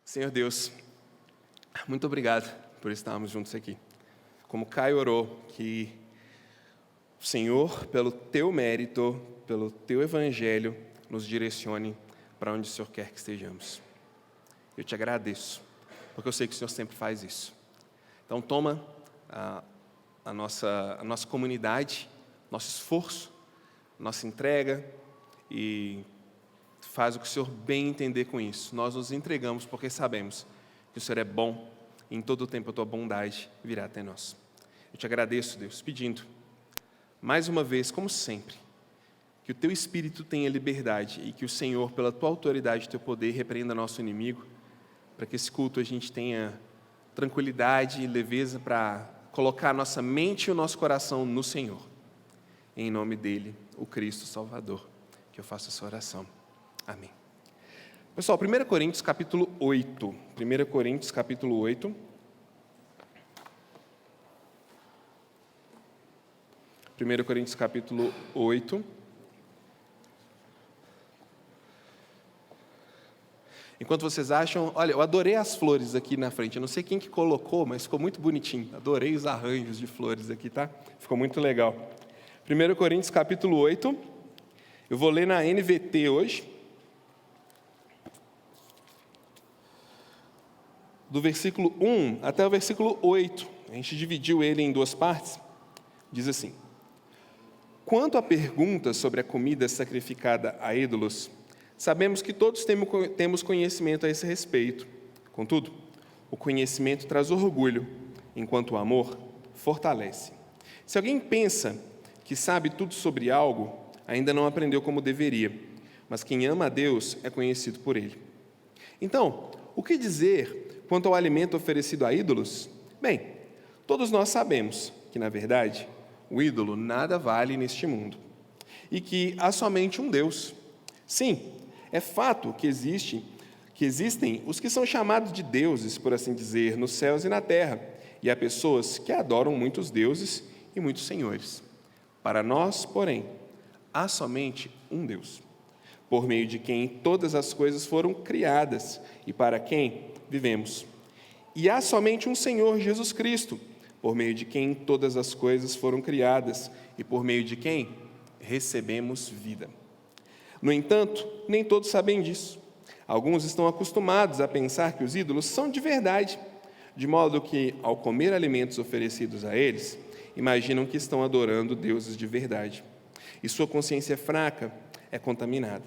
Senhor Deus, muito obrigado por estarmos juntos aqui. Como Caio orou, que o Senhor, pelo Teu mérito, pelo Teu Evangelho, nos direcione para onde o Senhor quer que estejamos. Eu te agradeço, porque eu sei que o Senhor sempre faz isso. Então toma a nossa comunidade, nosso esforço, nossa entrega e faz o que o Senhor bem entender com isso. Nós nos entregamos porque sabemos que o Senhor é bom e em todo o tempo a Tua bondade virá até nós. Eu te agradeço, Deus, pedindo, mais uma vez, como sempre, que o Teu Espírito tenha liberdade e que o Senhor, pela Tua autoridade e Teu poder, repreenda nosso inimigo, para que esse culto a gente tenha tranquilidade e leveza para colocar a nossa mente e o nosso coração no Senhor. Em nome dEle, o Cristo Salvador, que eu faço essa oração. Amém. Pessoal, 1 Coríntios capítulo 8. 1 Coríntios capítulo 8. 1 Coríntios capítulo 8. Enquanto vocês acham, olha, eu adorei as flores aqui na frente. Eu não sei quem que colocou, mas ficou muito bonitinho. Adorei os arranjos de flores aqui, tá? Ficou muito legal. 1 Coríntios capítulo 8. Eu vou ler na NVT hoje. Do versículo 1 até o versículo 8. A gente dividiu ele em duas partes. Diz assim: Quanto à pergunta sobre a comida sacrificada a ídolos, sabemos que todos temos conhecimento a esse respeito. Contudo, o conhecimento traz orgulho, enquanto o amor fortalece. Se alguém pensa que sabe tudo sobre algo, ainda não aprendeu como deveria, mas quem ama a Deus é conhecido por Ele. Então, o que dizer quanto ao alimento oferecido a ídolos? Bem, todos nós sabemos que, na verdade, o ídolo nada vale neste mundo e que há somente um Deus. Sim, é fato que existem os que são chamados de deuses, por assim dizer, nos céus e na terra, e há pessoas que adoram muitos deuses e muitos senhores. Para nós, porém, há somente um Deus, por meio de quem todas as coisas foram criadas e para quem vivemos. E há somente um Senhor, Jesus Cristo, por meio de quem todas as coisas foram criadas e por meio de quem recebemos vida. No entanto, nem todos sabem disso. Alguns estão acostumados a pensar que os ídolos são de verdade, de modo que, ao comer alimentos oferecidos a eles, imaginam que estão adorando deuses de verdade. E sua consciência fraca é contaminada.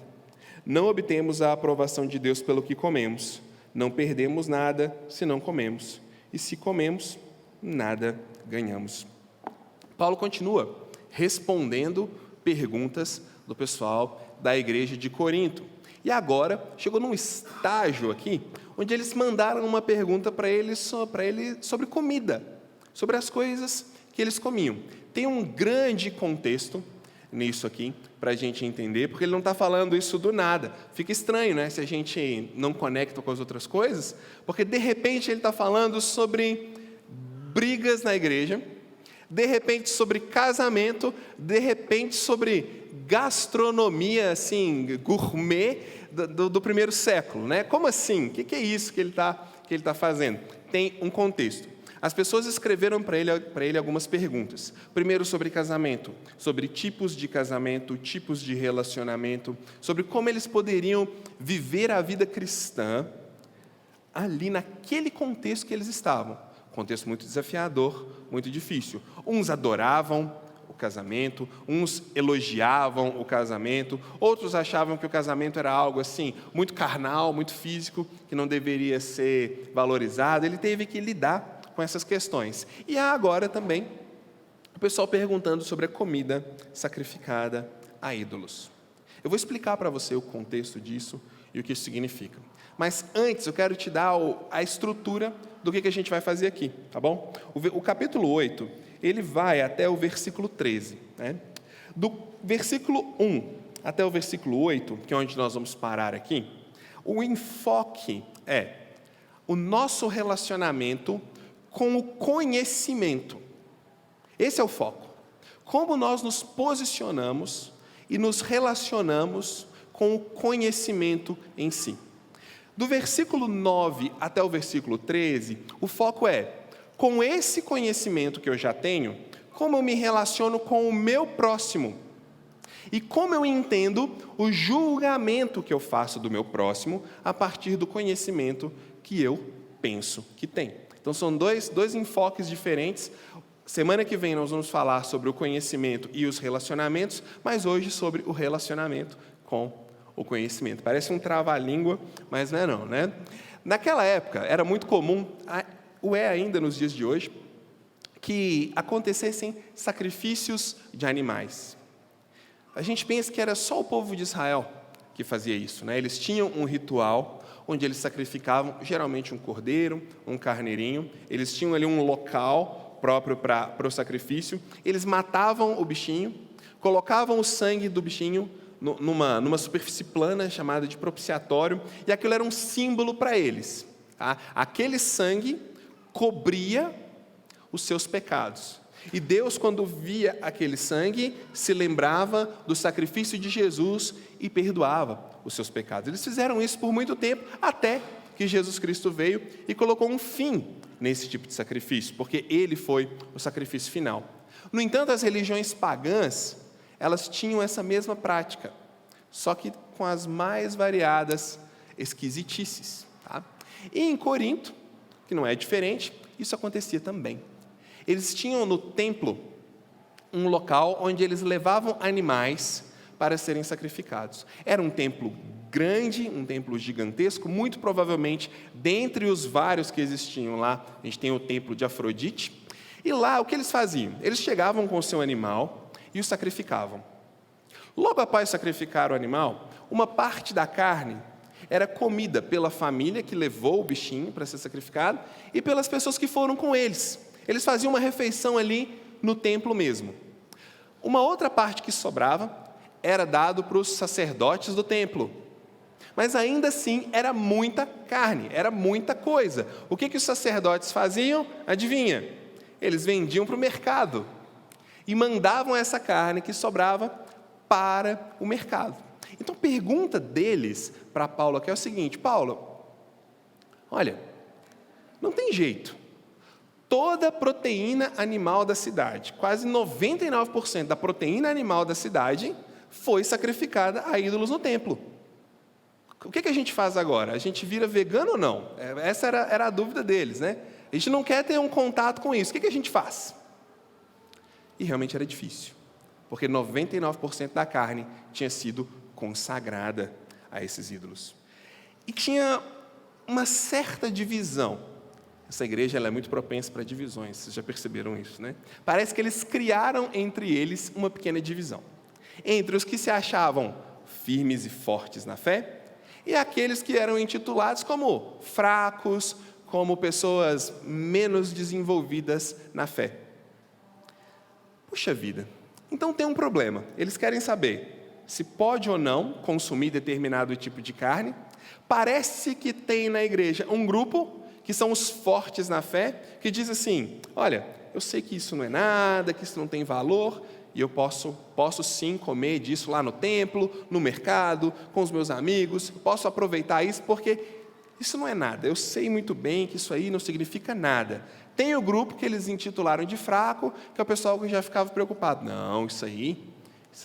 Não obtemos a aprovação de Deus pelo que comemos. Não perdemos nada se não comemos. E se comemos, nada ganhamos. Paulo continua respondendo perguntas do pessoal da igreja de Corinto. E agora chegou num estágio aqui, onde eles mandaram uma pergunta para ele sobre comida, sobre as coisas que eles comiam. Tem um grande contexto nisso aqui, para a gente entender, porque ele não está falando isso do nada. Fica estranho, né, se a gente não conecta com as outras coisas, porque de repente ele está falando sobre brigas na igreja, de repente sobre casamento, de repente sobre gastronomia, assim, gourmet do primeiro século, né? Como assim? O que é isso que ele tá fazendo? Tem um contexto. As pessoas escreveram para ele algumas perguntas. Primeiro sobre casamento, sobre tipos de casamento, tipos de relacionamento, sobre como eles poderiam viver a vida cristã ali naquele contexto que eles estavam. Contexto muito desafiador, muito difícil. Uns adoravam o casamento, uns elogiavam o casamento, outros achavam que o casamento era algo assim, muito carnal, muito físico, que não deveria ser valorizado. Ele teve que lidar com essas questões. E há agora também o pessoal perguntando sobre a comida sacrificada a ídolos. Eu vou explicar para você o contexto disso e o que isso significa. Mas antes eu quero te dar a estrutura do que a gente vai fazer aqui, tá bom? O capítulo 8, ele vai até o versículo 13. Né? Do versículo 1 até o versículo 8, que é onde nós vamos parar aqui, o enfoque é o nosso relacionamento com o conhecimento. Esse é o foco. Como nós nos posicionamos e nos relacionamos com o conhecimento em si. Do versículo 9 até o versículo 13, o foco é, com esse conhecimento que eu já tenho, como eu me relaciono com o meu próximo e como eu entendo o julgamento que eu faço do meu próximo a partir do conhecimento que eu penso que tem. Então, são dois enfoques diferentes. Semana que vem nós vamos falar sobre o conhecimento e os relacionamentos, mas hoje sobre o relacionamento com o conhecimento. Parece um trava-língua, mas não é não, né? Naquela época, era muito comum, ainda nos dias de hoje, que acontecessem sacrifícios de animais. A gente pensa que era só o povo de Israel que fazia isso, né? Eles tinham um ritual onde eles sacrificavam, geralmente um cordeiro, um carneirinho. Eles tinham ali um local próprio para o sacrifício. Eles matavam o bichinho, colocavam o sangue do bichinho numa superfície plana chamada de propiciatório, e aquilo era um símbolo para eles. Tá? Aquele sangue cobria os seus pecados. E Deus, quando via aquele sangue, se lembrava do sacrifício de Jesus e perdoava os seus pecados. Eles fizeram isso por muito tempo, até que Jesus Cristo veio e colocou um fim nesse tipo de sacrifício, porque Ele foi o sacrifício final. No entanto, as religiões pagãs, elas tinham essa mesma prática, só que com as mais variadas esquisitices. Tá? E em Corinto, que não é diferente, isso acontecia também. Eles tinham no templo um local onde eles levavam animais para serem sacrificados. Era um templo grande, um templo gigantesco, muito provavelmente, dentre os vários que existiam lá, a gente tem o templo de Afrodite, e lá o que eles faziam? Eles chegavam com o seu animal e o sacrificavam. Logo após sacrificar o animal, uma parte da carne era comida pela família que levou o bichinho para ser sacrificado e pelas pessoas que foram com eles. Eles faziam uma refeição ali no templo mesmo. Uma outra parte que sobrava era dado para os sacerdotes do templo. Mas ainda assim era muita carne, era muita coisa. O que os sacerdotes faziam? Adivinha? Eles vendiam para o mercado e mandavam essa carne que sobrava para o mercado. Então, a pergunta deles para Paulo aqui é o seguinte: Paulo, olha, não tem jeito. Toda a proteína animal da cidade, quase 99% da proteína animal da cidade, foi sacrificada a ídolos no templo. O que a gente faz agora? A gente vira vegano ou não? Essa era a dúvida deles, né? A gente não quer ter um contato com isso. O que a gente faz? E realmente era difícil, porque 99% da carne tinha sido consagrada a esses ídolos. E tinha uma certa divisão. Essa igreja ela é muito propensa para divisões, vocês já perceberam isso, né? Parece que eles criaram entre eles uma pequena divisão. Entre os que se achavam firmes e fortes na fé, e aqueles que eram intitulados como fracos, como pessoas menos desenvolvidas na fé. Puxa vida, então tem um problema. Eles querem saber se pode ou não consumir determinado tipo de carne. Parece que tem na igreja um grupo que são os fortes na fé, que diz assim: olha, eu sei que isso não é nada, que isso não tem valor, e eu posso sim comer disso lá no templo, no mercado, com os meus amigos, posso aproveitar isso, porque isso não é nada, eu sei muito bem que isso aí não significa nada. Tem o grupo que eles intitularam de fraco, que é o pessoal que já ficava preocupado: não, isso aí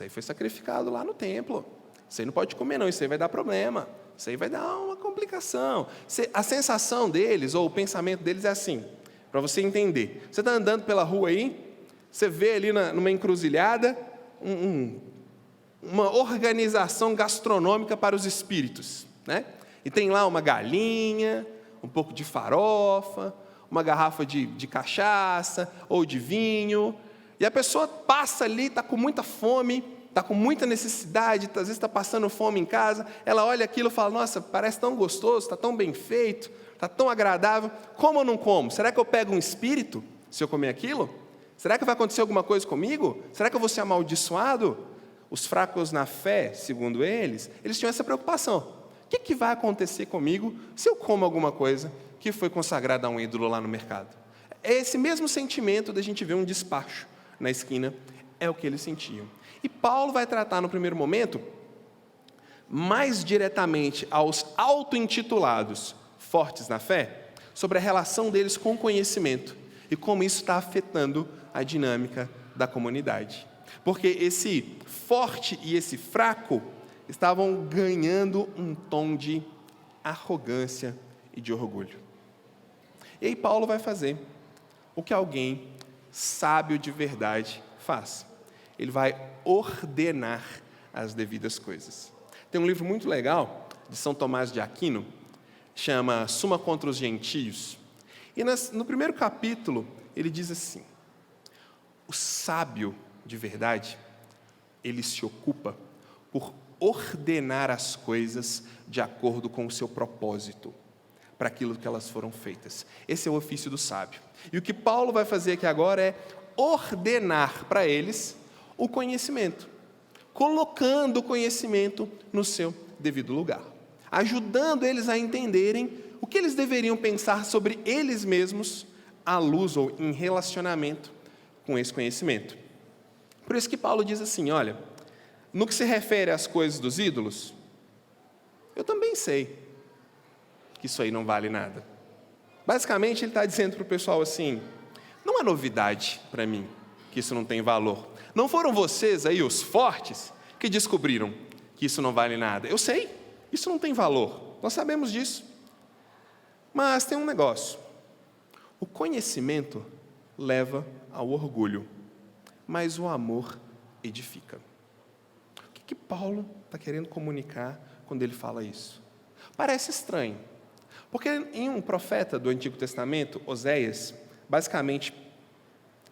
foi sacrificado lá no templo, isso aí não pode comer não, isso aí vai dar problema. Isso aí vai dar uma complicação. A sensação deles, ou o pensamento deles é assim, para você entender. Você está andando pela rua aí, você vê ali numa encruzilhada uma organização gastronômica para os espíritos, né? E tem lá uma galinha, um pouco de farofa, uma garrafa de cachaça ou de vinho, e a pessoa passa ali, está com muita fome, está com muita necessidade, às vezes está passando fome em casa, ela olha aquilo e fala: nossa, parece tão gostoso, está tão bem feito, está tão agradável, como ou não como? Será que eu pego um espírito se eu comer aquilo? Será que vai acontecer alguma coisa comigo? Será que eu vou ser amaldiçoado? Os fracos na fé, segundo eles tinham essa preocupação: o que vai acontecer comigo se eu como alguma coisa que foi consagrada a um ídolo lá no mercado? É esse mesmo sentimento da gente ver um despacho na esquina, é o que eles sentiam. E Paulo vai tratar no primeiro momento mais diretamente aos auto-intitulados fortes na fé, sobre a relação deles com o conhecimento e como isso está afetando a dinâmica da comunidade. Porque esse forte e esse fraco estavam ganhando um tom de arrogância e de orgulho. E aí Paulo vai fazer o que alguém sábio de verdade faz. Ele vai ordenar as devidas coisas. Tem um livro muito legal, de São Tomás de Aquino, chama Suma contra os Gentios. E no primeiro capítulo, ele diz assim: o sábio de verdade, ele se ocupa por ordenar as coisas de acordo com o seu propósito, para aquilo que elas foram feitas. Esse é o ofício do sábio. E o que Paulo vai fazer aqui agora é ordenar para eles o conhecimento, colocando o conhecimento no seu devido lugar, ajudando eles a entenderem o que eles deveriam pensar sobre eles mesmos à luz ou em relacionamento com esse conhecimento. Por isso que Paulo diz assim: olha, no que se refere às coisas dos ídolos, eu também sei que isso aí não vale nada. Basicamente, ele está dizendo para o pessoal assim: não é novidade para mim que isso não tem valor. Não foram vocês aí, os fortes, que descobriram que isso não vale nada. Eu sei, isso não tem valor. Nós sabemos disso. Mas tem um negócio. O conhecimento leva ao orgulho, mas o amor edifica. O que Paulo está querendo comunicar quando ele fala isso? Parece estranho, porque em um profeta do Antigo Testamento, Oséias, basicamente,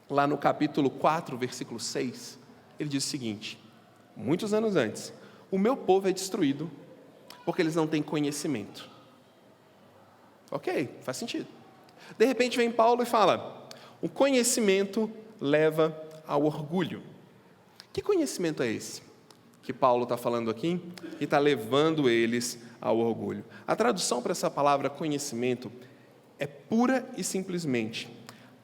lá no capítulo 4, versículo 6, ele diz o seguinte: muitos anos antes, o meu povo é destruído porque eles não têm conhecimento. Ok, faz sentido. De repente vem Paulo e fala: o conhecimento leva ao orgulho. Que conhecimento é esse que Paulo está falando aqui e está levando eles ao orgulho? A tradução para essa palavra conhecimento é pura e simplesmente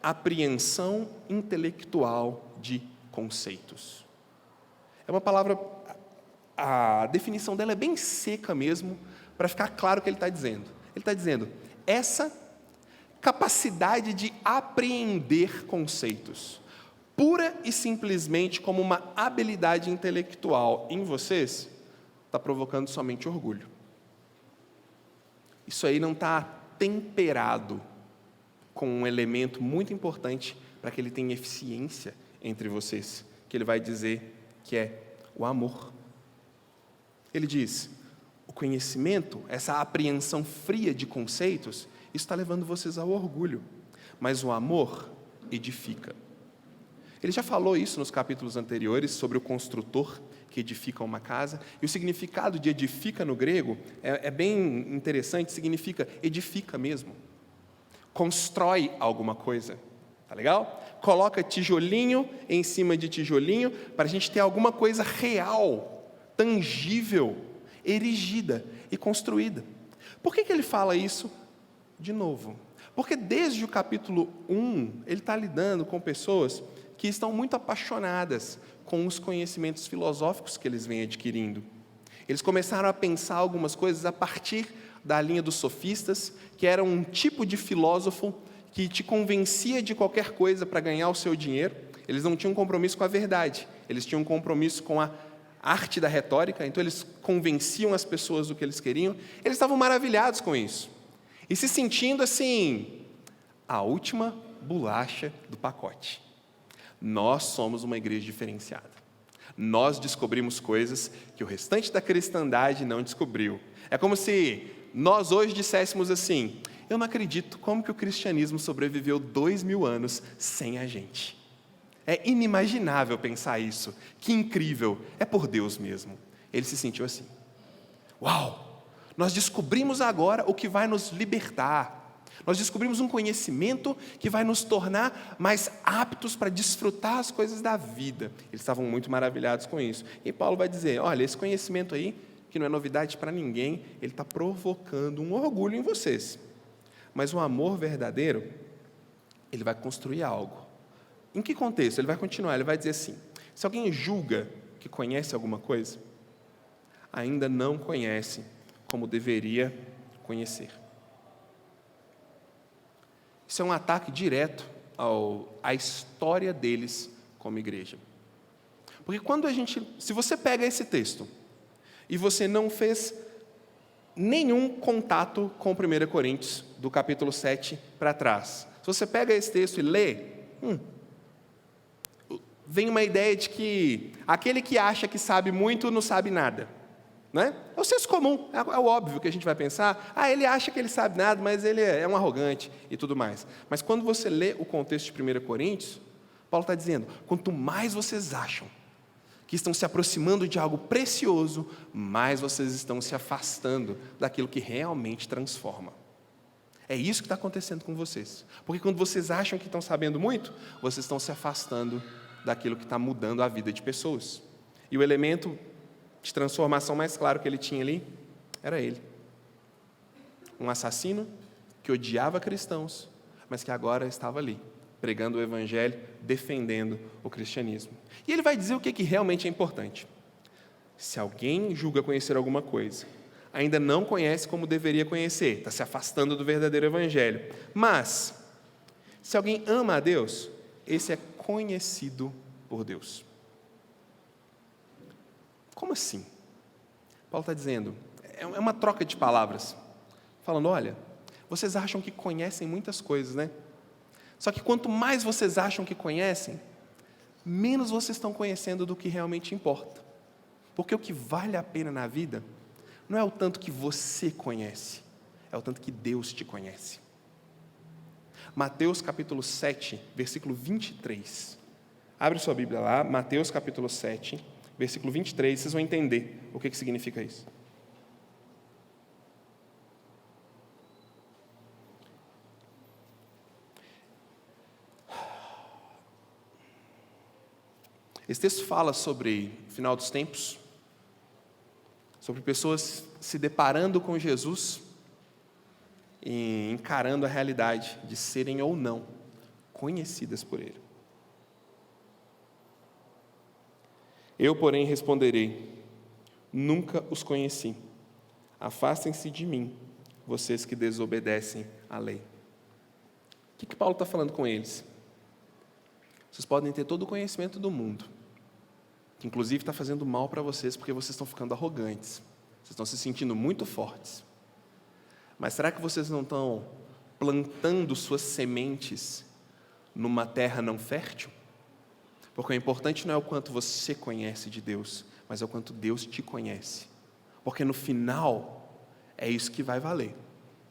apreensão intelectual de conceitos. É uma palavra, a definição dela é bem seca mesmo, para ficar claro o que ele está dizendo. Ele está dizendo, essa capacidade de apreender conceitos, pura e simplesmente como uma habilidade intelectual em vocês, está provocando somente orgulho. Isso aí não está temperado com um elemento muito importante para que ele tenha eficiência entre vocês, que ele vai dizer que é o amor. Ele diz, o conhecimento, essa apreensão fria de conceitos, isso está levando vocês ao orgulho, mas o amor edifica. Ele já falou isso nos capítulos anteriores, sobre o construtor que edifica uma casa, e o significado de edifica no grego é bem interessante, significa edifica mesmo, constrói alguma coisa, tá legal? Coloca tijolinho em cima de tijolinho, para a gente ter alguma coisa real, tangível, erigida e construída. Por que ele fala isso de novo? Porque desde o capítulo 1, ele está lidando com pessoas que estão muito apaixonadas com os conhecimentos filosóficos que eles vêm adquirindo. Eles começaram a pensar algumas coisas a partir da linha dos sofistas, que era um tipo de filósofo que te convencia de qualquer coisa para ganhar o seu dinheiro. Eles não tinham compromisso com a verdade, eles tinham compromisso com a arte da retórica, então eles convenciam as pessoas do que eles queriam. Eles estavam maravilhados com isso, e se sentindo assim, a última bolacha do pacote. Nós somos uma igreja diferenciada. Nós descobrimos coisas que o restante da cristandade não descobriu. É como se nós hoje disséssemos assim, eu não acredito como que o cristianismo sobreviveu 2000 anos sem a gente. É inimaginável pensar isso. Que incrível, é por Deus mesmo. Ele se sentiu assim. Uau, nós descobrimos agora o que vai nos libertar. Nós descobrimos um conhecimento que vai nos tornar mais aptos para desfrutar as coisas da vida. Eles estavam muito maravilhados com isso. E Paulo vai dizer, olha, esse conhecimento aí, que não é novidade para ninguém, ele está provocando um orgulho em vocês. Mas o amor verdadeiro, ele vai construir algo. Em que contexto? Ele vai continuar, ele vai dizer assim, se alguém julga que conhece alguma coisa, ainda não conhece como deveria conhecer. Isso é um ataque direto à história deles como igreja. Porque se você pega esse texto e você não fez nenhum contato com 1 Coríntios, do capítulo 7 para trás, se você pega esse texto e lê, vem uma ideia de que aquele que acha que sabe muito não sabe nada. Né? É o senso comum, é o óbvio que a gente vai pensar, ele acha que ele sabe nada, mas ele é um arrogante e tudo mais. Mas quando você lê o contexto de 1 Coríntios, Paulo está dizendo, quanto mais vocês acham que estão se aproximando de algo precioso, mais vocês estão se afastando daquilo que realmente transforma. É isso que está acontecendo com vocês. Porque quando vocês acham que estão sabendo muito, vocês estão se afastando daquilo que está mudando a vida de pessoas. E o elemento de transformação mais claro que ele tinha ali, era ele. Um assassino que odiava cristãos, mas que agora estava ali, pregando o evangelho, defendendo o cristianismo. E ele vai dizer o que realmente é importante. Se alguém julga conhecer alguma coisa, ainda não conhece como deveria conhecer, está se afastando do verdadeiro evangelho. Mas, se alguém ama a Deus, esse é conhecido por Deus. Como assim? Paulo está dizendo, é uma troca de palavras, falando, olha, vocês acham que conhecem muitas coisas, né? Só que quanto mais vocês acham que conhecem, menos vocês estão conhecendo do que realmente importa. Porque o que vale a pena na vida não é o tanto que você conhece, é o tanto que Deus te conhece. Mateus capítulo 7, versículo 23. Abre sua Bíblia lá, Mateus capítulo 7, versículo 23, vocês vão entender o que significa isso. Esse texto fala sobre o final dos tempos, sobre pessoas se deparando com Jesus e encarando a realidade de serem ou não conhecidas por Ele. Eu, porém, responderei, nunca os conheci. Afastem-se de mim, vocês que desobedecem à lei. O que Paulo está falando com eles? Vocês podem ter todo o conhecimento do mundo, que inclusive está fazendo mal para vocês, porque vocês estão ficando arrogantes, vocês estão se sentindo muito fortes. Mas será que vocês não estão plantando suas sementes numa terra não fértil? Porque o importante não é o quanto você conhece de Deus, mas é o quanto Deus te conhece. Porque no final, é isso que vai valer.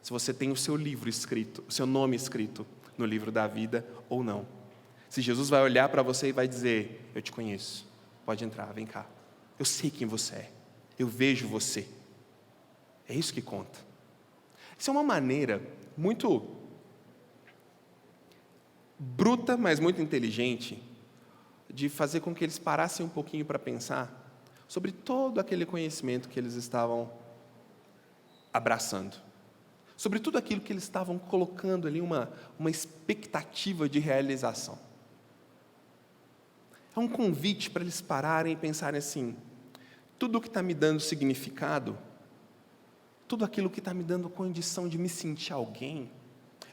Se você tem o seu livro escrito, o seu nome escrito no livro da vida ou não. Se Jesus vai olhar para você e vai dizer, eu te conheço, pode entrar, vem cá. Eu sei quem você é, eu vejo você. É isso que conta. Isso é uma maneira muito bruta, mas muito inteligente, de fazer com que eles parassem um pouquinho para pensar sobre todo aquele conhecimento que eles estavam abraçando, sobre tudo aquilo que eles estavam colocando ali uma expectativa de realização. É um convite para eles pararem e pensarem assim, tudo que está me dando significado, tudo aquilo que está me dando condição de me sentir alguém,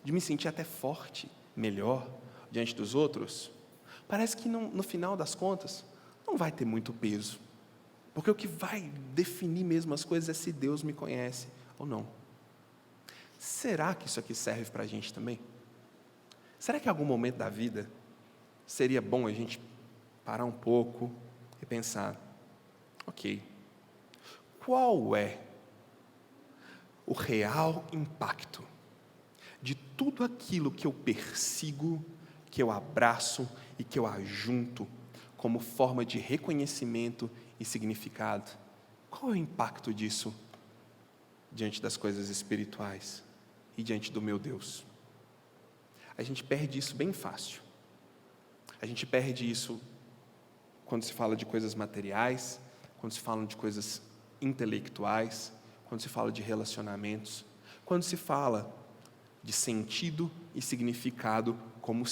de me sentir até forte, melhor, diante dos outros, parece que no final das contas, não vai ter muito peso. Porque o que vai definir mesmo as coisas é se Deus me conhece ou não. Será que isso aqui serve para a gente também? Será que em algum momento da vida seria bom a gente parar um pouco e pensar, ok, qual é o real impacto de tudo aquilo que eu persigo, que eu abraço e que eu ajunto como forma de reconhecimento e significado? Qual é o impacto disso diante das coisas espirituais e diante do meu Deus? A gente perde isso bem fácil. A gente perde isso quando se fala de coisas materiais, quando se fala de coisas intelectuais, quando se fala de relacionamentos, quando se fala de sentido e significado como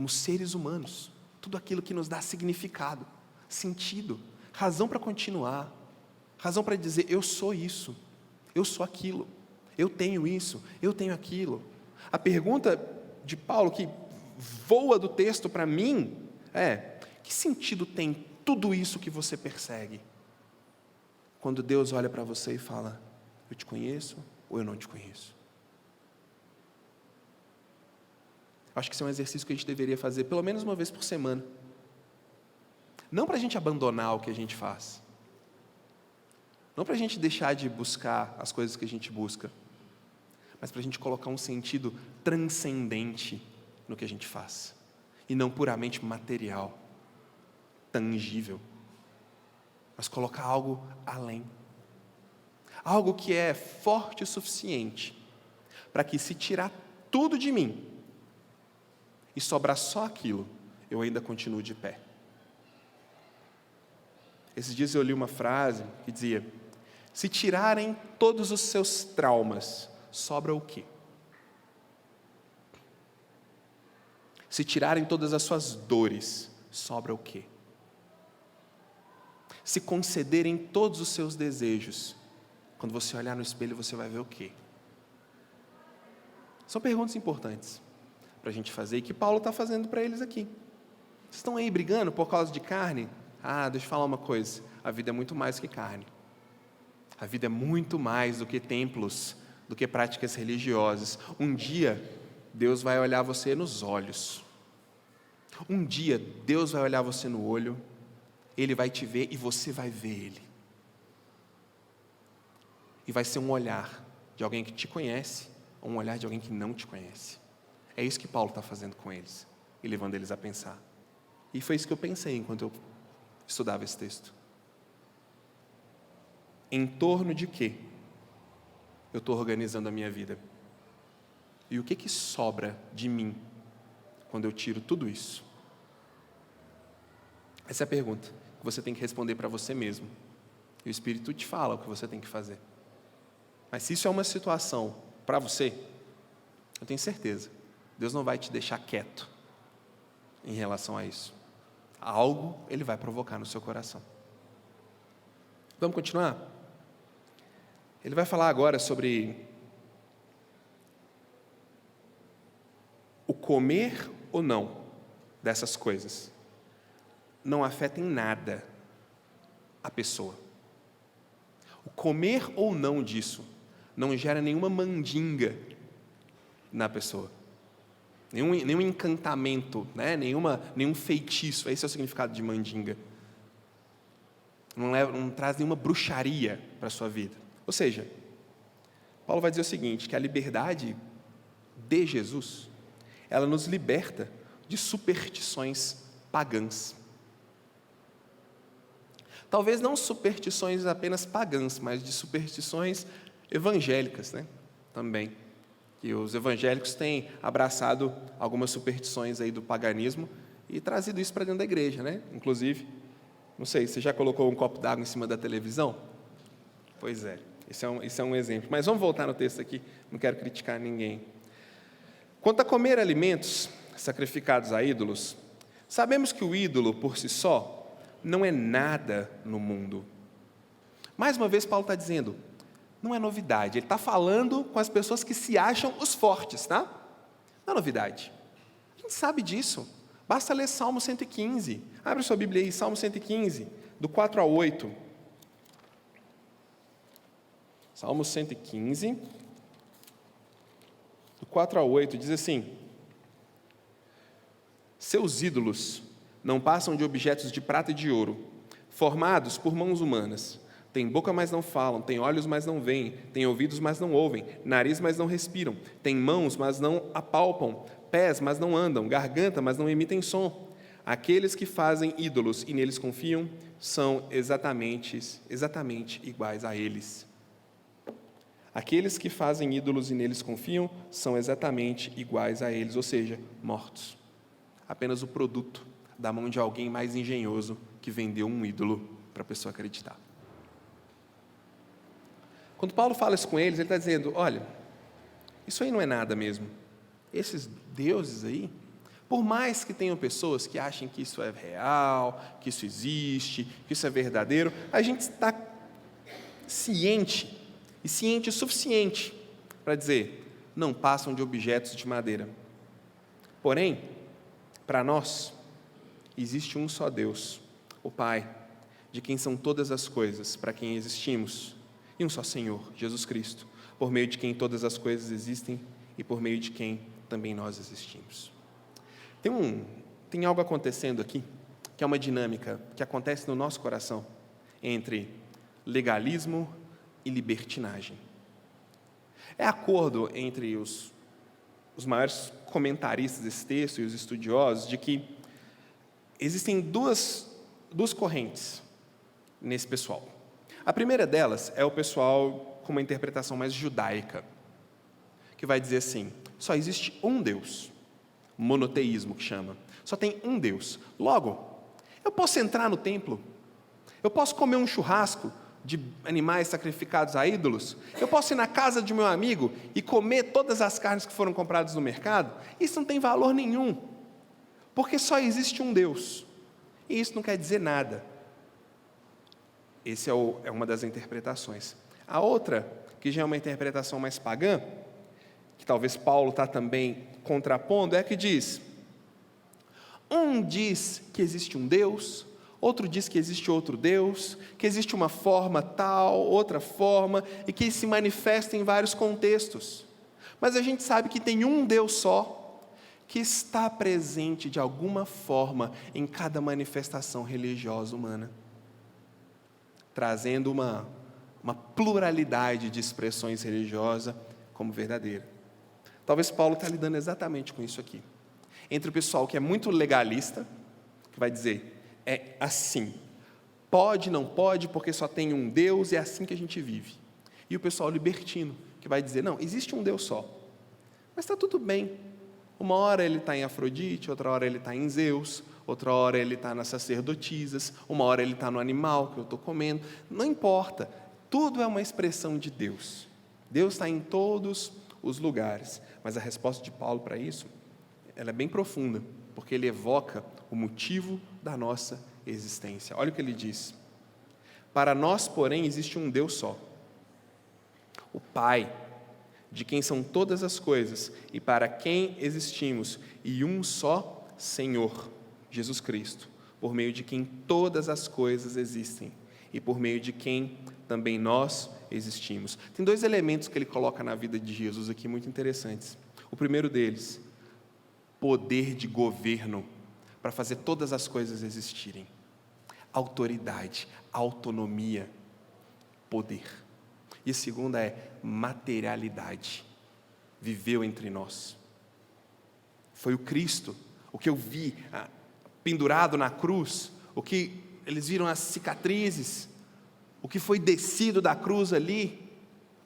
seres humanos, tudo aquilo que nos dá significado, sentido, razão para continuar, razão para dizer, eu sou isso, eu sou aquilo, eu tenho isso, eu tenho aquilo. A pergunta de Paulo, que voa do texto para mim, é: que sentido tem tudo isso que você persegue? Quando Deus olha para você e fala, eu te conheço ou eu não te conheço? Acho que esse é um exercício que a gente deveria fazer pelo menos uma vez por semana. Não para a gente abandonar o que a gente faz. Não para a gente deixar de buscar as coisas que a gente busca. Mas para a gente colocar um sentido transcendente no que a gente faz. E não puramente material, tangível. Mas colocar algo além. Algo que é forte o suficiente para que, se tirar tudo de mim e sobrar só aquilo, eu ainda continuo de pé. Esses dias eu li uma frase que dizia: se tirarem todos os seus traumas, sobra o quê? Se tirarem todas as suas dores, sobra o quê? Se concederem todos os seus desejos, quando você olhar no espelho, você vai ver o quê? São perguntas importantes para a gente fazer e que Paulo está fazendo para eles aqui. Vocês estão aí brigando por causa de carne? Deixa eu falar uma coisa, a vida é muito mais que carne. A vida é muito mais do que templos, do que práticas religiosas. Um dia, Deus vai olhar você nos olhos. Um dia, Deus vai olhar você no olho, Ele vai te ver e você vai ver Ele. E vai ser um olhar de alguém que te conhece, ou um olhar de alguém que não te conhece. É isso que Paulo está fazendo com eles, e levando eles a pensar. E foi isso que eu pensei enquanto eu estudava esse texto. Em torno de quê eu estou organizando a minha vida? E o que sobra de mim quando eu tiro tudo isso? Essa é a pergunta que você tem que responder para você mesmo. E o Espírito te fala o que você tem que fazer. Mas se isso é uma situação para você, eu tenho certeza, Deus não vai te deixar quieto em relação a isso. Algo Ele vai provocar no seu coração. Vamos continuar? Ele vai falar agora sobre o comer ou não dessas coisas. Não afeta em nada a pessoa. O comer ou não disso não gera nenhuma mandinga na pessoa. Nenhum encantamento, né? Nenhum feitiço. Esse é o significado de mandinga. Não traz nenhuma bruxaria para a sua vida. Ou seja, Paulo vai dizer o seguinte, que a liberdade de Jesus, ela nos liberta de superstições pagãs. Talvez não superstições apenas pagãs, mas de superstições evangélicas, né? Também. E os evangélicos têm abraçado algumas superstições aí do paganismo e trazido isso para dentro da igreja, né? Inclusive, não sei, você já colocou um copo d'água em cima da televisão? Pois é, esse é um exemplo. Mas vamos voltar no texto aqui, não quero criticar ninguém. Quanto a comer alimentos sacrificados a ídolos, sabemos que o ídolo, por si só, não é nada no mundo. Mais uma vez, Paulo está dizendo, não é novidade. Ele está falando com as pessoas que se acham os fortes, tá? Não é novidade. A gente sabe disso. Basta ler Salmo 115. Abre sua Bíblia aí, Salmo 115, do 4 ao 8. Salmo 115, do 4 ao 8, diz assim: seus ídolos não passam de objetos de prata e de ouro, formados por mãos humanas. Têm boca, mas não falam, têm olhos, mas não veem, têm ouvidos, mas não ouvem, nariz, mas não respiram, têm mãos, mas não apalpam, pés, mas não andam, garganta, mas não emitem som. Aqueles que fazem ídolos e neles confiam são exatamente iguais a eles. Aqueles que fazem ídolos e neles confiam são exatamente iguais a eles, ou seja, mortos. Apenas o produto da mão de alguém mais engenhoso que vendeu um ídolo para a pessoa acreditar. Quando Paulo fala isso com eles, ele está dizendo, olha, isso aí não é nada mesmo. Esses deuses aí Por mais que tenham pessoas que achem que isso é real, que isso existe, que isso é verdadeiro, a gente está ciente, e ciente o suficiente para dizer, não passam de objetos de madeira. Porém, para nós, existe um só Deus, o Pai, de quem são todas as coisas, para quem existimos, e um só Senhor, Jesus Cristo, por meio de quem todas as coisas existem e por meio de quem também nós existimos. Tem algo acontecendo aqui, que é uma dinâmica que acontece no nosso coração, entre legalismo e libertinagem. É acordo entre os maiores comentaristas desse texto e os estudiosos de que existem duas correntes nesse pessoal. A primeira delas é o pessoal com uma interpretação mais judaica, que vai dizer assim, só existe um Deus, monoteísmo que chama, só tem um Deus. Logo, eu posso entrar no templo, eu posso comer um churrasco de animais sacrificados a ídolos, eu posso ir na casa de meu amigo e comer todas as carnes que foram compradas no mercado, isso não tem valor nenhum, porque só existe um Deus, e isso não quer dizer nada. Essa é uma das interpretações. A outra, que já é uma interpretação mais pagã, que talvez Paulo está também contrapondo, é a que diz, um diz que existe um Deus, outro diz que existe outro Deus, que existe uma forma tal, outra forma, e que se manifesta em vários contextos. Mas a gente sabe que tem um Deus só, que está presente de alguma forma em cada manifestação religiosa humana, trazendo uma pluralidade de expressões religiosas como verdadeira. Talvez Paulo está lidando exatamente com isso aqui. Entre o pessoal que é muito legalista, que vai dizer, é assim, pode, não pode, porque só tem um Deus, e é assim que a gente vive. E o pessoal libertino, que vai dizer, não, existe um Deus só, mas está tudo bem. Uma hora ele está em Afrodite, outra hora ele está em Zeus, outra hora ele está nas sacerdotisas, uma hora ele está no animal que eu estou comendo, não importa, tudo é uma expressão de Deus. Deus está em todos os lugares, mas a resposta de Paulo para isso, ela é bem profunda, porque ele evoca o motivo da nossa existência. Olha o que ele diz, para nós, porém, existe um Deus só, o Pai, de quem são todas as coisas e para quem existimos, e um só Senhor, Jesus Cristo, por meio de quem todas as coisas existem e por meio de quem também nós existimos. Tem dois elementos que ele coloca na vida de Jesus aqui muito interessantes. O primeiro deles, poder de governo para fazer todas as coisas existirem. Autoridade, autonomia, poder. E a segunda é materialidade. Viveu entre nós. Foi o Cristo, o que eu vi pendurado na cruz, o que eles viram as cicatrizes, o que foi descido da cruz ali,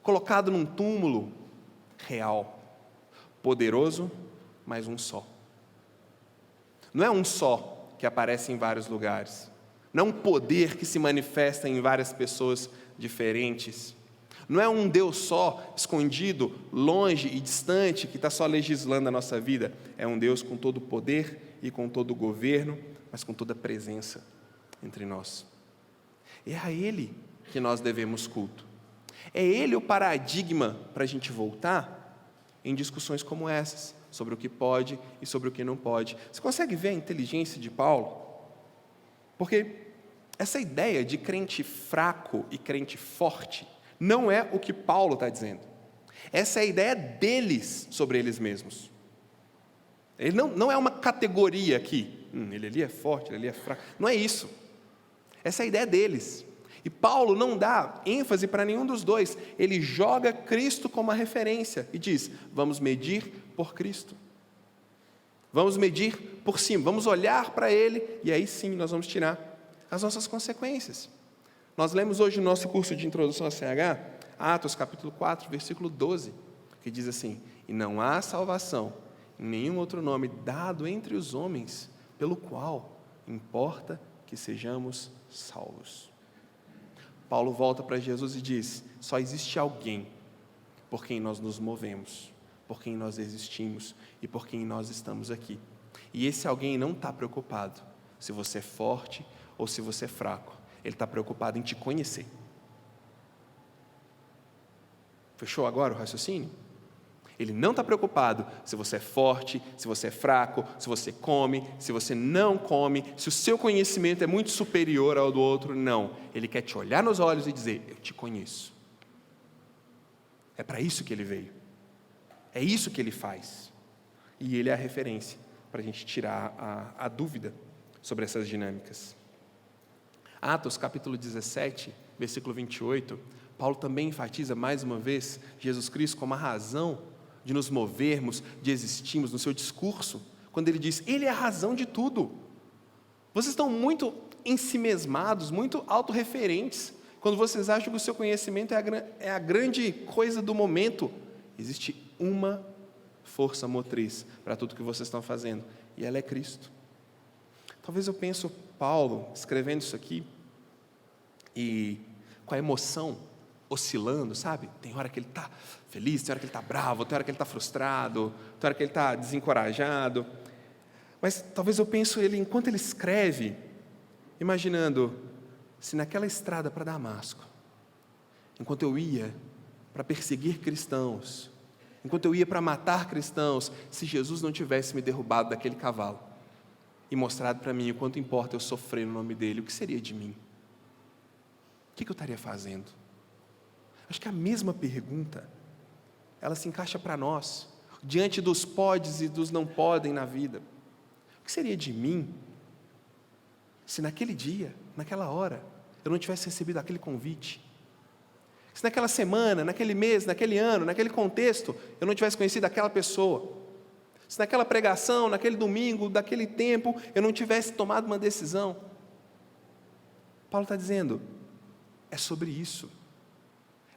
colocado num túmulo real, poderoso, mas um só. Não é um só que aparece em vários lugares, não é um poder que se manifesta em várias pessoas diferentes, não é um Deus só, escondido, longe e distante, que está só legislando a nossa vida. É um Deus com todo o poder e com todo o governo, mas com toda a presença entre nós. É a Ele que nós devemos culto. É Ele o paradigma para a gente voltar em discussões como essas, sobre o que pode e sobre o que não pode. Você consegue ver a inteligência de Paulo? Porque essa ideia de crente fraco e crente forte não é o que Paulo está dizendo. Essa é a ideia deles sobre eles mesmos. Ele não é uma categoria aqui. Ele ali é forte, ele ali é fraco. Não é isso. Essa é a ideia deles. E Paulo não dá ênfase para nenhum dos dois. Ele joga Cristo como a referência e diz, vamos medir por Cristo. Vamos medir por cima, vamos olhar para Ele e aí sim nós vamos tirar as nossas consequências. Nós lemos hoje no nosso curso de Introdução a CH, Atos capítulo 4, versículo 12, que diz assim, e não há salvação em nenhum outro nome dado entre os homens, pelo qual importa que sejamos salvos. Paulo volta para Jesus e diz, só existe alguém por quem nós nos movemos, por quem nós existimos e por quem nós estamos aqui. E esse alguém não está preocupado se você é forte ou se você é fraco. Ele está preocupado em te conhecer. Fechou agora o raciocínio? Ele não está preocupado se você é forte, se você é fraco, se você come, se você não come, se o seu conhecimento é muito superior ao do outro. Não. Ele quer te olhar nos olhos e dizer: eu te conheço. É para isso que ele veio. É isso que ele faz. E ele é a referência para a gente tirar a dúvida sobre essas dinâmicas. Atos capítulo 17, versículo 28, Paulo também enfatiza mais uma vez Jesus Cristo como a razão de nos movermos, de existirmos no seu discurso, quando ele diz: ele é a razão de tudo. Vocês estão muito ensimesmados, muito autorreferentes, quando vocês acham que o seu conhecimento é a grande coisa do momento. Existe uma força motriz para tudo que vocês estão fazendo, e ela é Cristo. Talvez eu pense Paulo escrevendo isso aqui, e com a emoção oscilando, sabe? Tem hora que ele está feliz, tem hora que ele está bravo, tem hora que ele está frustrado, tem hora que ele está desencorajado. Mas talvez eu pense ele, enquanto ele escreve, imaginando, se naquela estrada para Damasco, enquanto eu ia para perseguir cristãos, enquanto eu ia para matar cristãos, se Jesus não tivesse me derrubado daquele cavalo e mostrado para mim o quanto importa eu sofrer no nome dele, o que seria de mim? O que eu estaria fazendo? Acho que a mesma pergunta, ela se encaixa para nós, diante dos podes e dos não podem na vida. O que seria de mim, se naquele dia, naquela hora, eu não tivesse recebido aquele convite? Se naquela semana, naquele mês, naquele ano, naquele contexto, eu não tivesse conhecido aquela pessoa? Se naquela pregação, naquele domingo, daquele tempo, eu não tivesse tomado uma decisão? Paulo está dizendo, é sobre isso.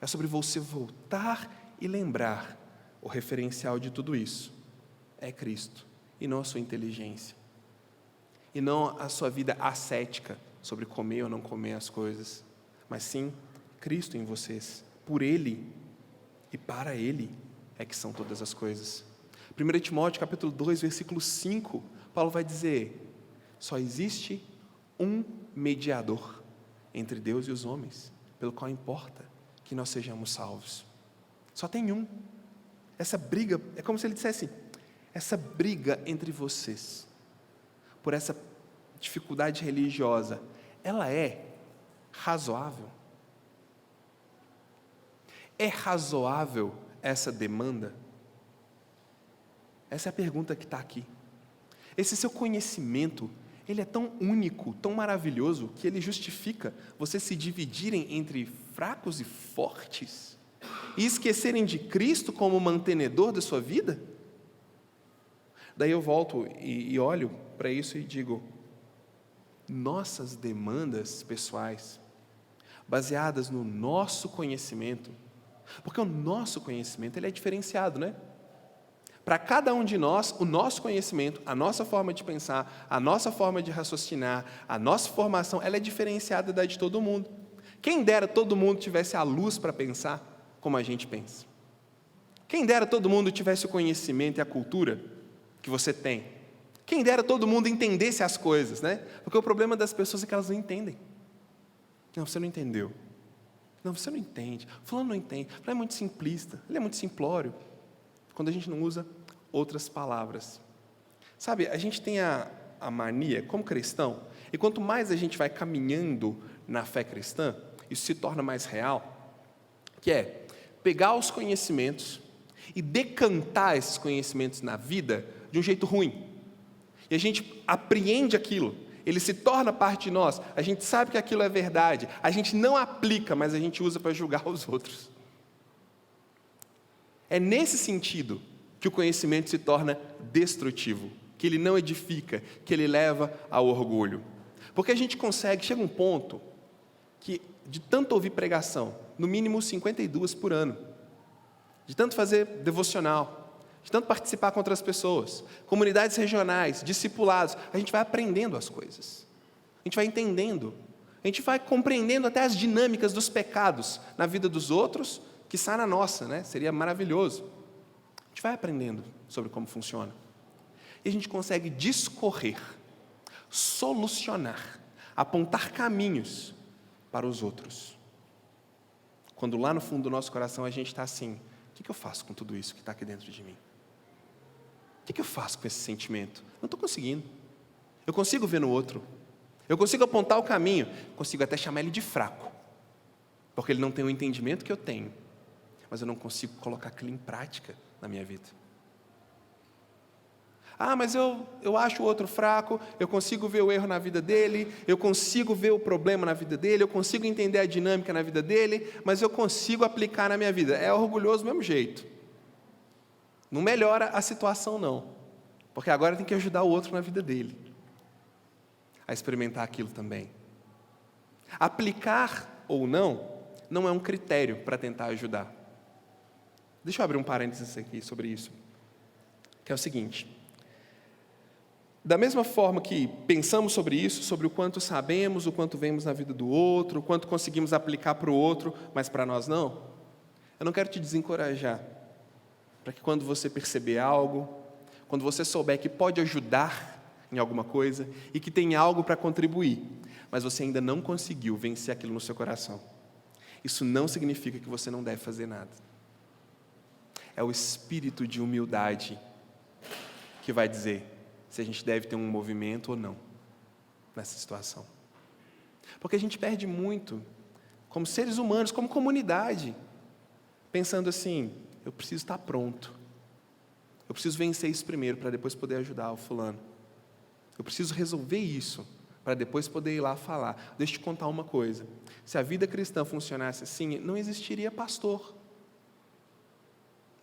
É sobre você voltar e lembrar o referencial de tudo isso. É Cristo, e não a sua inteligência. E não a sua vida ascética sobre comer ou não comer as coisas, mas sim Cristo em vocês. Por Ele e para Ele é que são todas as coisas. 1 Timóteo capítulo 2, versículo 5, Paulo vai dizer: só existe um mediador entre Deus e os homens, pelo qual importa que nós sejamos salvos. Só tem um. Essa briga, é como se ele dissesse, essa briga entre vocês, por essa dificuldade religiosa, ela é razoável? É razoável essa demanda? Essa é a pergunta que está aqui. Esse seu conhecimento, ele é tão único, tão maravilhoso, que ele justifica vocês se dividirem entre fracos e fortes, e esquecerem de Cristo como mantenedor da sua vida? Daí eu volto e olho para isso e digo, nossas demandas pessoais, baseadas no nosso conhecimento, porque o nosso conhecimento ele é diferenciado, né? Para cada um de nós, o nosso conhecimento, a nossa forma de pensar, a nossa forma de raciocinar, a nossa formação, ela é diferenciada da de todo mundo. Quem dera todo mundo tivesse a luz para pensar como a gente pensa. Quem dera todo mundo tivesse o conhecimento e a cultura que você tem. Quem dera todo mundo entendesse as coisas, né? Porque o problema das pessoas é que elas não entendem. Não, você não entendeu. Não, você não entende. Fulano não entende. Fulano é muito simplista. Ele é muito simplório. Quando a gente não usa outras palavras. Sabe, a gente tem a mania, como cristão, e quanto mais a gente vai caminhando na fé cristã, isso se torna mais real, que é pegar os conhecimentos e decantar esses conhecimentos na vida de um jeito ruim. E a gente apreende aquilo, ele se torna parte de nós, a gente sabe que aquilo é verdade, a gente não aplica, mas a gente usa para julgar os outros. É nesse sentido que o conhecimento se torna destrutivo, que ele não edifica, que ele leva ao orgulho. Porque a gente consegue, chega um ponto, que de tanto ouvir pregação, no mínimo 52 por ano, de tanto fazer devocional, de tanto participar com outras pessoas, comunidades regionais, discipulados, a gente vai aprendendo as coisas, a gente vai entendendo, a gente vai compreendendo até as dinâmicas dos pecados na vida dos outros, que sai na nossa, né? Seria maravilhoso. A gente vai aprendendo sobre como funciona. E a gente consegue discorrer, solucionar, apontar caminhos para os outros. Quando lá no fundo do nosso coração a gente está assim, o que eu faço com tudo isso que está aqui dentro de mim? O que eu faço com esse sentimento? Não estou conseguindo. Eu consigo ver no outro. Eu consigo apontar o caminho. Consigo até chamar ele de fraco. Porque ele não tem o entendimento que eu tenho. Mas eu não consigo colocar aquilo em prática na minha vida. Ah, mas eu acho o outro fraco, eu consigo ver o erro na vida dele, eu consigo ver o problema na vida dele, eu consigo entender a dinâmica na vida dele, mas eu consigo aplicar na minha vida. É orgulhoso do mesmo jeito. Não melhora a situação, não. Porque agora tem que ajudar o outro na vida dele a experimentar aquilo também. Aplicar ou não é um critério para tentar ajudar. Deixa eu abrir um parênteses aqui sobre isso, que é o seguinte. Da mesma forma que pensamos sobre isso, sobre o quanto sabemos, o quanto vemos na vida do outro, o quanto conseguimos aplicar para o outro, mas para nós não, eu não quero te desencorajar, para que quando você perceber algo, quando você souber que pode ajudar em alguma coisa e que tem algo para contribuir, mas você ainda não conseguiu vencer aquilo no seu coração, isso não significa que você não deve fazer nada. É o espírito de humildade que vai dizer se a gente deve ter um movimento ou não nessa situação. Porque a gente perde muito, como seres humanos, como comunidade, pensando assim, eu preciso estar pronto. Eu preciso vencer isso primeiro, para depois poder ajudar o fulano. Eu preciso resolver isso, para depois poder ir lá falar. Deixa eu te contar uma coisa. Se a vida cristã funcionasse assim, não existiria pastor.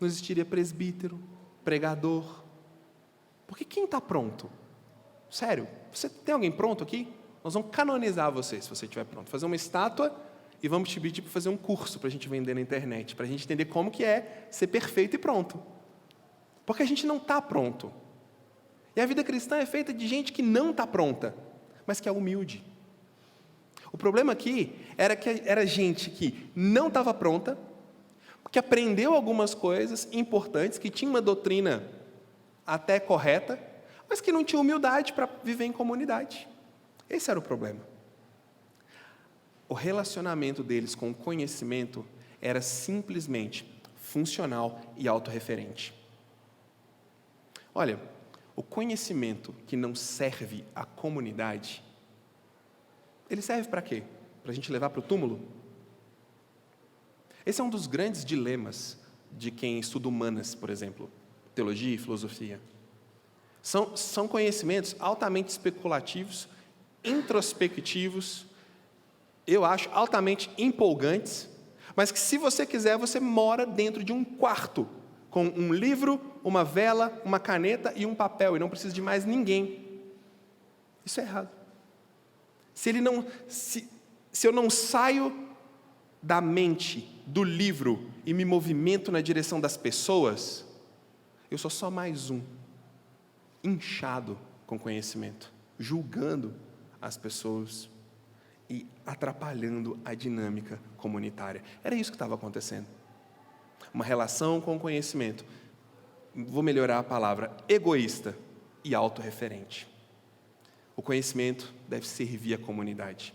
Não existiria presbítero, pregador. Porque quem está pronto? Sério, você tem alguém pronto aqui? Nós vamos canonizar você, se você estiver pronto. Fazer uma estátua e vamos te pedir para fazer um curso para a gente vender na internet, para a gente entender como que é ser perfeito e pronto. Porque a gente não está pronto. E a vida cristã é feita de gente que não está pronta, mas que é humilde. O problema aqui era que era gente que não estava pronta, que aprendeu algumas coisas importantes, que tinha uma doutrina até correta, mas que não tinha humildade para viver em comunidade. Esse era o problema. O relacionamento deles com o conhecimento era simplesmente funcional e autorreferente. Olha, o conhecimento que não serve à comunidade, ele serve para quê? Para a gente levar para o túmulo? Esse é um dos grandes dilemas de quem estuda humanas, por exemplo, teologia e filosofia. São conhecimentos altamente especulativos, introspectivos, eu acho altamente empolgantes, mas que se você quiser, você mora dentro de um quarto, com um livro, uma vela, uma caneta e um papel, e não precisa de mais ninguém. Isso é errado. Se eu não saio da mente, do livro, e me movimento na direção das pessoas, eu sou só mais um, inchado com conhecimento, julgando as pessoas e atrapalhando a dinâmica comunitária. Era isso que estava acontecendo. Uma relação com o conhecimento, vou melhorar a palavra, egoísta e autorreferente. O conhecimento deve servir à comunidade,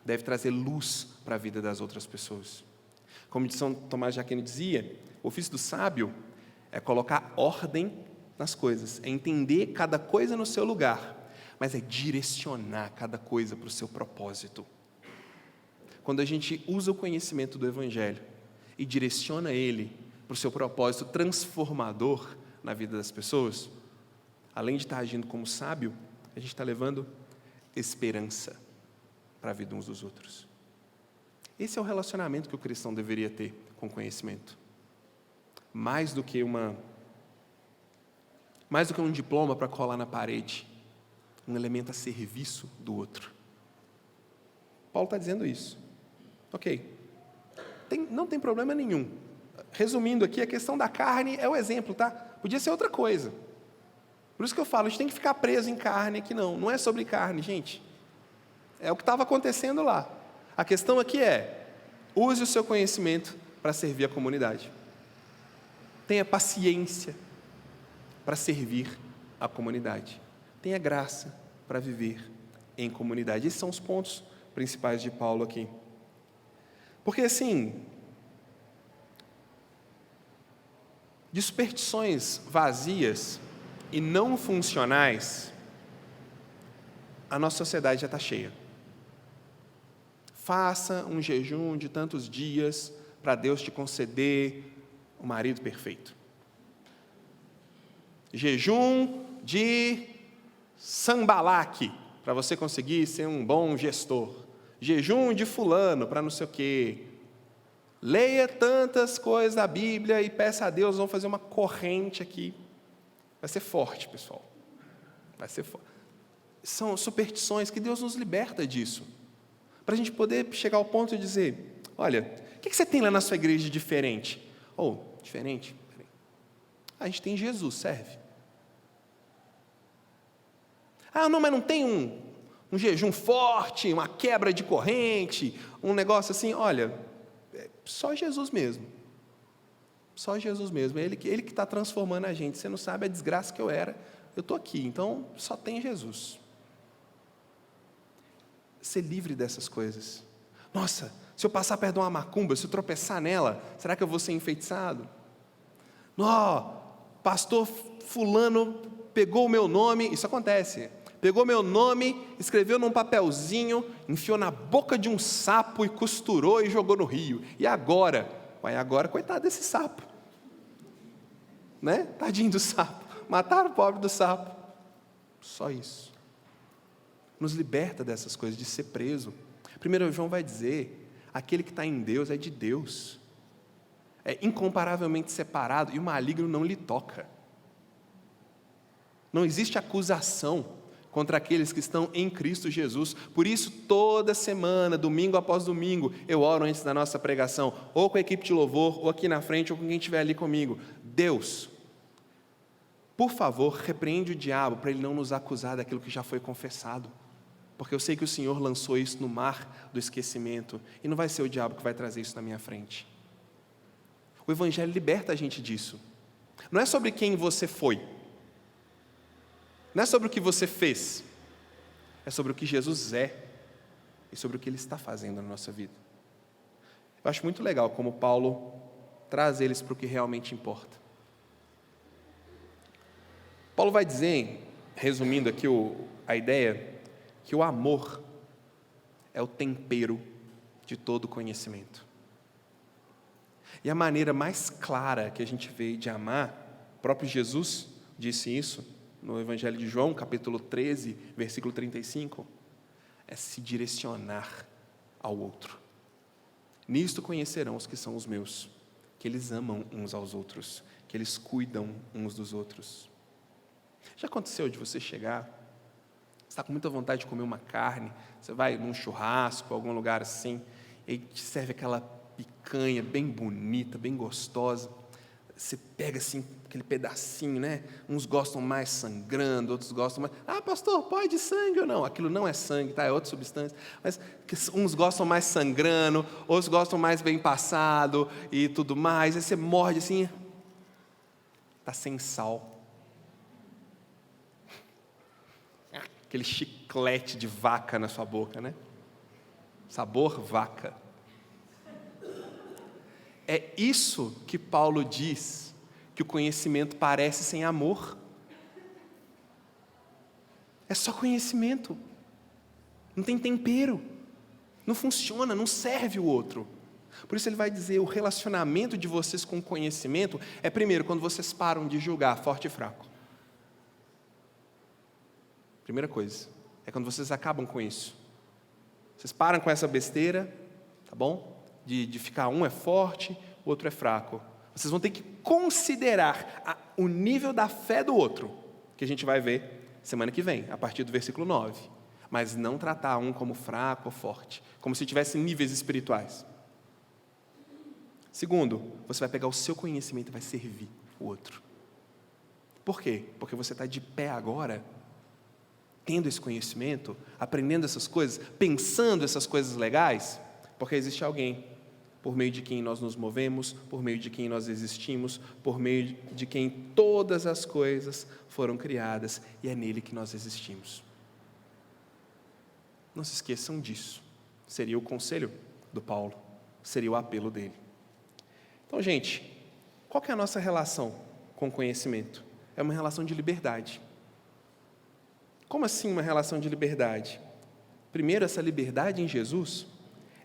deve trazer luz para a vida das outras pessoas. Como São Tomás de Aquino dizia, o ofício do sábio é colocar ordem nas coisas, é entender cada coisa no seu lugar, mas é direcionar cada coisa para o seu propósito. Quando a gente usa o conhecimento do Evangelho e direciona ele para o seu propósito transformador na vida das pessoas, além de estar agindo como sábio, a gente está levando esperança para a vida uns dos outros. Esse é o relacionamento que o cristão deveria ter com o conhecimento. Mais do que um diploma para colar na parede, um elemento a serviço do outro. Paulo está dizendo isso. Ok, não tem problema nenhum. Resumindo aqui, a questão da carne é o exemplo, tá? Podia ser outra coisa. Por isso que eu falo, a gente tem que ficar preso em carne aqui não é sobre carne, gente. É o que estava acontecendo lá. A questão aqui é, use o seu conhecimento para servir a comunidade. Tenha paciência para servir a comunidade. Tenha graça para viver em comunidade. Esses são os pontos principais de Paulo aqui. Porque assim, de superstições vazias e não funcionais, a nossa sociedade já está cheia. Faça um jejum de tantos dias para Deus te conceder o marido perfeito. Jejum de Sambalaque, para você conseguir ser um bom gestor. Jejum de fulano, para não sei o quê. Leia tantas coisas da Bíblia e peça a Deus, vamos fazer uma corrente aqui. Vai ser forte, pessoal. Vai ser forte. São superstições que Deus nos liberta disso. Para a gente poder chegar ao ponto de dizer, olha, o que você tem lá na sua igreja de diferente? Diferente? Peraí. A gente tem Jesus, serve. Não, mas não tem um jejum forte, uma quebra de corrente, um negócio assim, olha, só Jesus mesmo. Só Jesus mesmo, Ele que está transformando a gente. Você não sabe a desgraça que eu era, eu estou aqui, então só tem Jesus. Ser livre dessas coisas. Nossa, se eu passar perto de uma macumba, se eu tropeçar nela, será que eu vou ser enfeitiçado? Pastor fulano pegou o meu nome, isso acontece, pegou meu nome, escreveu num papelzinho, enfiou na boca de um sapo e costurou e jogou no rio. E agora? Agora, coitado desse sapo. Né? Tadinho do sapo. Mataram o pobre do sapo. Só isso. Nos liberta dessas coisas, de ser preso. 1 João vai dizer, aquele que está em Deus é de Deus. É incomparavelmente separado e o maligno não lhe toca. Não existe acusação contra aqueles que estão em Cristo Jesus. Por isso, toda semana, domingo após domingo, eu oro antes da nossa pregação, ou com a equipe de louvor, ou aqui na frente, ou com quem estiver ali comigo. Deus, por favor, repreende o diabo para ele não nos acusar daquilo que já foi confessado. Porque eu sei que o Senhor lançou isso no mar do esquecimento, e não vai ser o diabo que vai trazer isso na minha frente. O Evangelho liberta a gente disso. Não é sobre quem você foi, não é sobre o que você fez, é sobre o que Jesus é e sobre o que Ele está fazendo na nossa vida. Eu acho muito legal como Paulo traz eles para o que realmente importa. Paulo vai dizer, resumindo aqui a ideia, que o amor é o tempero de todo conhecimento. E a maneira mais clara que a gente vê de amar, o próprio Jesus disse isso no Evangelho de João, capítulo 13, versículo 35, é se direcionar ao outro. Nisto conhecerão os que são os meus, que eles amam uns aos outros, que eles cuidam uns dos outros. Já aconteceu de você chegar, você está com muita vontade de comer uma carne, você vai num churrasco, algum lugar assim, e aí te serve aquela picanha bem bonita, bem gostosa, você pega assim aquele pedacinho, né? Uns gostam mais sangrando, outros gostam mais, pastor, pode sangue ou não? Aquilo não é sangue, tá? É outra substância, mas uns gostam mais sangrando, outros gostam mais bem passado e tudo mais, aí você morde assim, está sem sal. Aquele chiclete de vaca na sua boca, né? Sabor vaca. É isso que Paulo diz, que o conhecimento parece sem amor. É só conhecimento. Não tem tempero. Não funciona, não serve o outro. Por isso ele vai dizer, o relacionamento de vocês com o conhecimento é primeiro, quando vocês param de julgar forte e fraco. Primeira coisa, é quando vocês acabam com isso. Vocês param com essa besteira, tá bom? De ficar um é forte, o outro é fraco. Vocês vão ter que considerar o nível da fé do outro, que a gente vai ver semana que vem, a partir do versículo 9. Mas não tratar um como fraco ou forte, como se tivessem níveis espirituais. Segundo, você vai pegar o seu conhecimento e vai servir o outro. Por quê? Porque você está de pé agora, tendo esse conhecimento, aprendendo essas coisas, pensando essas coisas legais, porque existe alguém por meio de quem nós nos movemos, por meio de quem nós existimos, por meio de quem todas as coisas foram criadas, e é nele que nós existimos. Não se esqueçam disso. Seria o conselho do Paulo, seria o apelo dele. Então, gente, qual que é a nossa relação com o conhecimento? É uma relação de liberdade. Como assim uma relação de liberdade? Primeiro, essa liberdade em Jesus,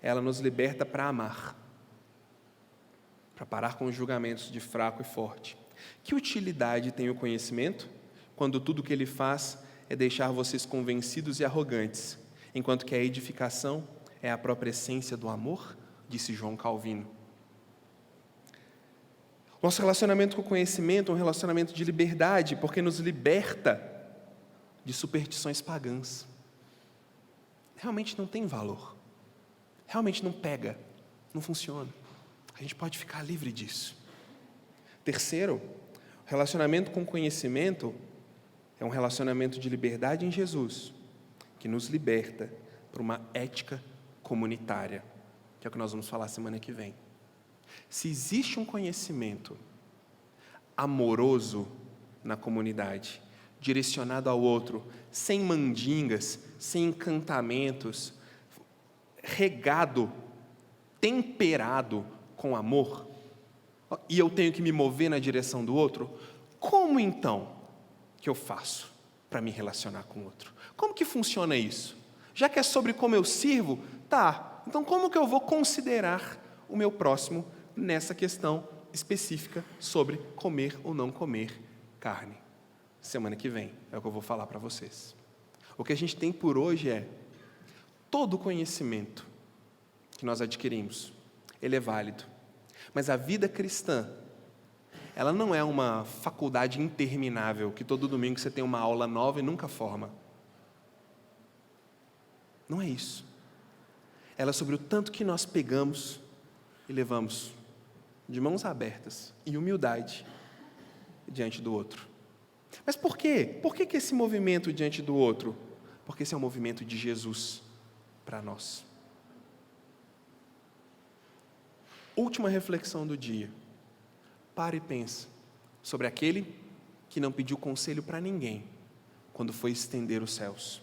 ela nos liberta para amar, para parar com os julgamentos de fraco e forte. Que utilidade tem o conhecimento quando tudo o que ele faz é deixar vocês convencidos e arrogantes, enquanto que a edificação é a própria essência do amor? Disse João Calvino. Nosso relacionamento com o conhecimento é um relacionamento de liberdade, porque nos liberta de superstições pagãs. Realmente não tem valor. Realmente não pega, não funciona. A gente pode ficar livre disso. Terceiro, o relacionamento com o conhecimento é um relacionamento de liberdade em Jesus, que nos liberta para uma ética comunitária, que é o que nós vamos falar semana que vem. Se existe um conhecimento amoroso na comunidade, direcionado ao outro, sem mandingas, sem encantamentos, regado, temperado com amor, e eu tenho que me mover na direção do outro, como então que eu faço para me relacionar com o outro? Como que funciona isso? Já que é sobre como eu sirvo, tá, então como que eu vou considerar o meu próximo nessa questão específica sobre comer ou não comer carne? Semana que vem é o que eu vou falar para vocês. O que a gente tem por hoje é todo o conhecimento que nós adquirimos, ele é válido. Mas a vida cristã, ela não é uma faculdade interminável, que todo domingo você tem uma aula nova e nunca forma. Não é isso. Ela é sobre o tanto que nós pegamos e levamos de mãos abertas e humildade diante do outro. Mas por quê? Por que esse movimento diante do outro? Porque esse é o movimento de Jesus para nós. Última reflexão do dia. Para e pensa sobre aquele que não pediu conselho para ninguém quando foi estender os céus.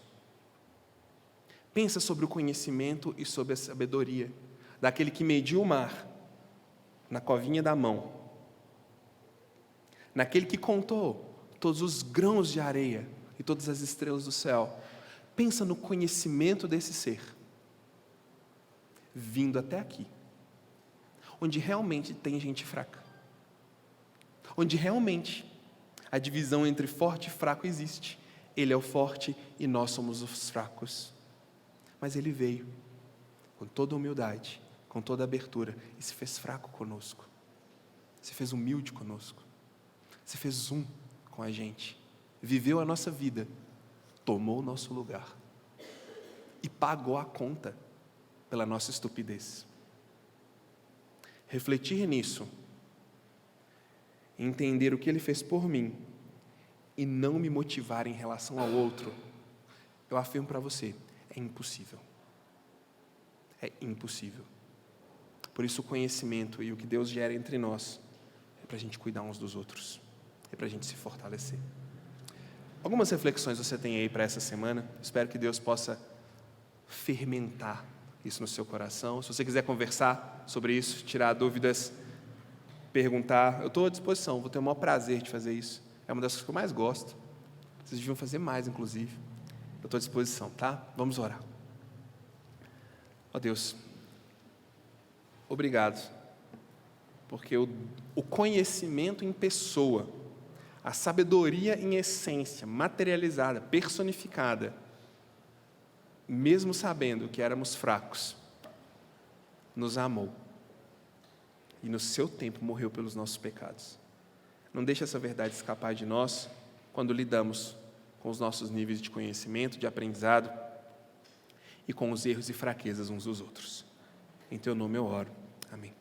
Pensa sobre o conhecimento e sobre a sabedoria daquele que mediu o mar na covinha da mão, naquele que contou todos os grãos de areia e todas as estrelas do céu. Pensa no conhecimento desse ser, vindo até aqui, onde realmente tem gente fraca, onde realmente a divisão entre forte e fraco existe. Ele é o forte e nós somos os fracos. Mas ele veio com toda humildade, com toda abertura, e se fez fraco conosco, se fez humilde conosco, se fez um com a gente, viveu a nossa vida, tomou o nosso lugar e pagou a conta pela nossa estupidez. Refletir nisso, entender o que ele fez por mim e não me motivar em relação ao outro, eu afirmo para você, é impossível. É impossível. Por isso o conhecimento e o que Deus gera entre nós é para a gente cuidar uns dos outros, é para a gente se fortalecer. Algumas reflexões você tem aí para essa semana, espero que Deus possa fermentar isso no seu coração. Se você quiser conversar sobre isso, tirar dúvidas, perguntar, eu estou à disposição, vou ter o maior prazer de fazer isso. É uma das coisas que eu mais gosto. Vocês deviam fazer mais, inclusive. Eu estou à disposição, tá? Vamos orar. Ó Deus, obrigado, porque o conhecimento em pessoa, a sabedoria em essência, materializada, personificada, mesmo sabendo que éramos fracos, nos amou e no seu tempo morreu pelos nossos pecados. Não deixe essa verdade escapar de nós quando lidamos com os nossos níveis de conhecimento, de aprendizado e com os erros e fraquezas uns dos outros. Em teu nome eu oro. Amém.